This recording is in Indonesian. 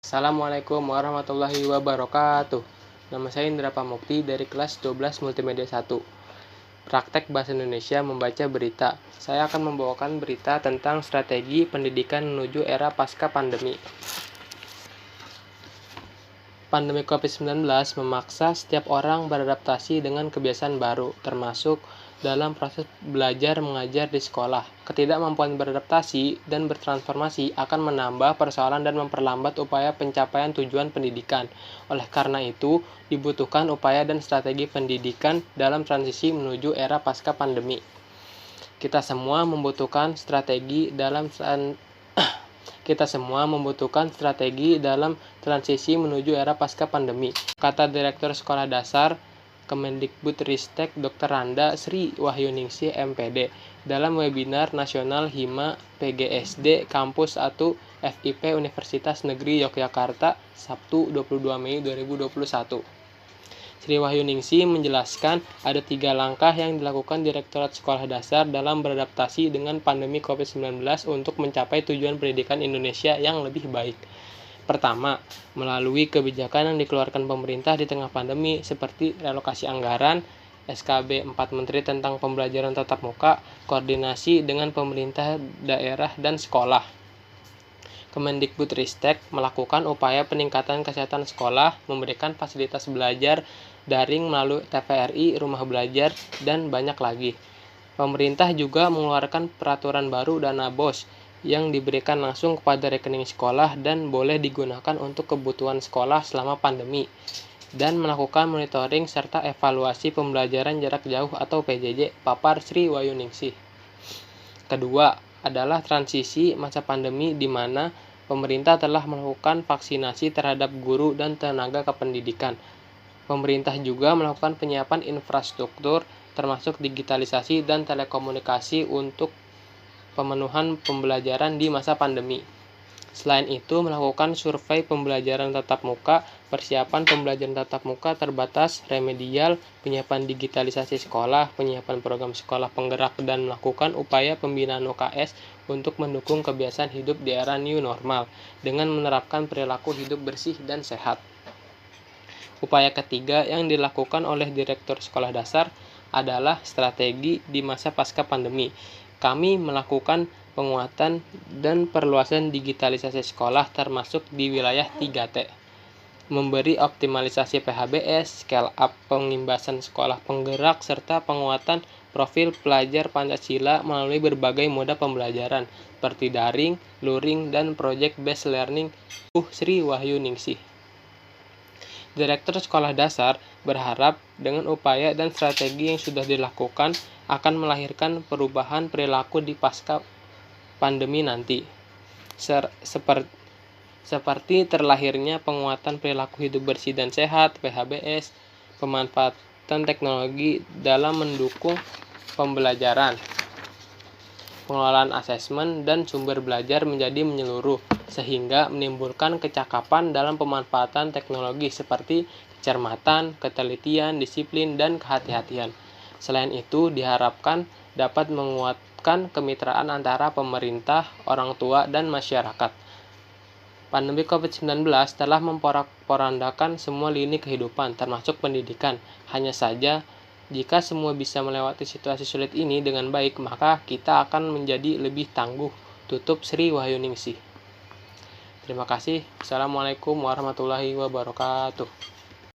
Assalamualaikum warahmatullahi wabarakatuh. Nama saya Indra Pamukti dari kelas 12 Multimedia 1. Praktek Bahasa Indonesia membaca berita. Saya akan membawakan berita tentang strategi pendidikan menuju era pasca pandemi. Pandemi COVID-19 memaksa setiap orang beradaptasi dengan kebiasaan baru, termasuk dalam proses belajar mengajar di sekolah. Ketidakmampuan beradaptasi dan bertransformasi akan menambah persoalan dan memperlambat upaya pencapaian tujuan pendidikan. Oleh karena itu, dibutuhkan upaya dan strategi pendidikan dalam transisi menuju era pasca pandemi. Kita semua membutuhkan strategi dalam transisi menuju era pasca pandemi, kata Direktur Sekolah Dasar Kemendikbudristek Dr. Randa Sri Wahyuningsih MPD dalam webinar nasional Hima PGSD Kampus 1 FIP Universitas Negeri Yogyakarta Sabtu 22 Mei 2021. Sri Wahyuningsih menjelaskan ada 3 langkah yang dilakukan Direktorat Sekolah Dasar dalam beradaptasi dengan pandemi COVID-19 untuk mencapai tujuan pendidikan Indonesia yang lebih baik. Pertama, melalui kebijakan yang dikeluarkan pemerintah di tengah pandemi seperti relokasi anggaran, SKB 4 Menteri tentang pembelajaran tatap muka, koordinasi dengan pemerintah daerah dan sekolah. Kemendikbudristek melakukan upaya peningkatan kesehatan sekolah, memberikan fasilitas belajar daring melalui TVRI, rumah belajar, dan banyak lagi. Pemerintah juga mengeluarkan peraturan baru dana BOS yang diberikan langsung kepada rekening sekolah dan boleh digunakan untuk kebutuhan sekolah selama pandemi, dan melakukan monitoring serta evaluasi pembelajaran jarak jauh atau PJJ, papar Sri Wahyuningsih. Kedua, adalah transisi masa pandemi di mana pemerintah telah melakukan vaksinasi terhadap guru dan tenaga kependidikan. Pemerintah juga melakukan penyiapan infrastruktur termasuk digitalisasi dan telekomunikasi untuk pemenuhan pembelajaran di masa pandemi. Selain itu, melakukan survei pembelajaran tatap muka, persiapan pembelajaran tatap muka terbatas, remedial, penyiapan digitalisasi sekolah, penyiapan program sekolah penggerak, dan melakukan upaya pembinaan UKS untuk mendukung kebiasaan hidup di era new normal dengan menerapkan perilaku hidup bersih dan sehat. Upaya ketiga yang dilakukan oleh Direktur Sekolah Dasar adalah strategi di masa pasca pandemi. Kami melakukan penguatan dan perluasan digitalisasi sekolah termasuk di wilayah 3T. Memberi optimalisasi PHBS, scale up pengimbasan sekolah penggerak, serta penguatan profil pelajar Pancasila melalui berbagai moda pembelajaran seperti daring, luring, dan project based learning. Sri Wahyuningsih. Direktur Sekolah Dasar berharap dengan upaya dan strategi yang sudah dilakukan akan melahirkan perubahan perilaku di pasca pandemi nanti, seperti terlahirnya penguatan perilaku hidup bersih dan sehat, PHBS, pemanfaatan teknologi dalam mendukung pembelajaran, pengelolaan asesmen dan sumber belajar menjadi menyeluruh, sehingga menimbulkan kecakapan dalam pemanfaatan teknologi seperti kecermatan, ketelitian, disiplin, dan kehati-hatian. Selain itu, diharapkan dapat menguatkan kemitraan antara pemerintah, orang tua, dan masyarakat. Pandemi COVID-19 telah memporak-porandakan semua lini kehidupan, termasuk pendidikan. Hanya saja, jika semua bisa melewati situasi sulit ini dengan baik, maka kita akan menjadi lebih tangguh. Tutup Sri Wahyuningsih. Terima kasih. Assalamualaikum warahmatullahi wabarakatuh.